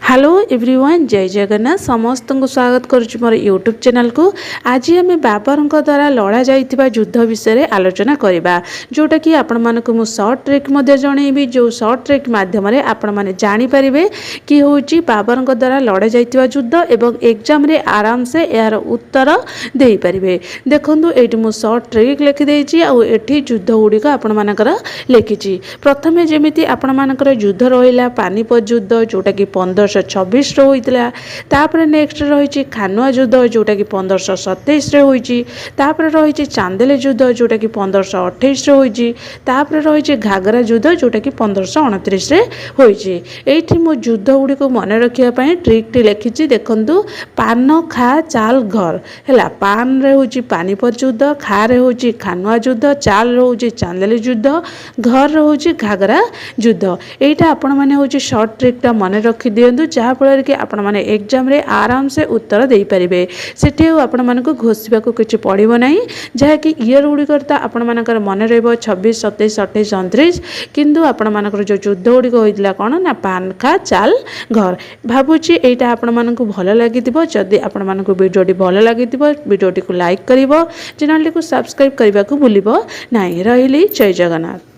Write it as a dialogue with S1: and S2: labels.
S1: Hello everyone, जय जगन्नाथ। समस्त को स्वागत करुच्ची मोर यूट्यूब चैनल को। आज आम बाबर द्वारा लड़ा जाइथिबा युद्ध विषय आलोचना करवा, जोटा कि आपण मानक मु शॉर्ट ट्रिक जनइबी। जो शॉर्ट ट्रिक माध्यम आपण माने जानि परिबे कि होची बाबर द्वारा लड़ा जाइथिबा युद्ध एवं एग्जाम रे आराम से यार उत्तर देई परिबे। देखंतु एठी मु शॉर्ट ट्रिक लिखि देछि आ एठी युद्ध गुड़िक आपण मानकर लिखिछि। प्रथमे जेमिति आपण मानकर युद्ध रहिला पानीपत युद्ध, जोटा कि 1526 होइतिला। तापर नेक्स्ट रही खानुआ युद्ध, जोटा कि 1527 होइछि। तापर रही चांदेल युद्ध, जोटा कि 1528 होइछि। तापर रही घाघरा युद्ध, जोटा कि 1529 होइछि। एठी मो युद्ध गुडी को मन रखिया पई ट्रिक टी लिखिछि। देखंतु पान खा चाल घर हैला। पान रे होइछि पानीपत युद्ध, खा रे होइछि खानुआ युद्ध, चाल रे होइछि चांदेल युद्ध, घर रे होइछि घाघरा युद्ध। एटा आपण माने होइछि शॉर्ट ट्रिक टा मन रखि दियंतु, जहाँफल कि आपण माने एग्जाम रे आराम से उत्तर दे पारिबे। सेठी आपण मानक घोषिबा को किछि पड़िबो नाही, जहाँकि इयर गुड़िकर तो आपण मानकर मन रहिबो 26, 27, 28, 29। किंतु आपण मानकर जो युद्ध गुड़िक होइतिला कोन ना पान खा चाल घर। भाबुची एटा आपण मानक भलो लागितिबो। जदि आपण मानक वीडियोटी भलो लागितिबो, वीडियोटी को लाइक करिवो, चैनल को सब्सक्राइब करबा को भूलिबो नाही। रहिली, जय जगन्नाथ।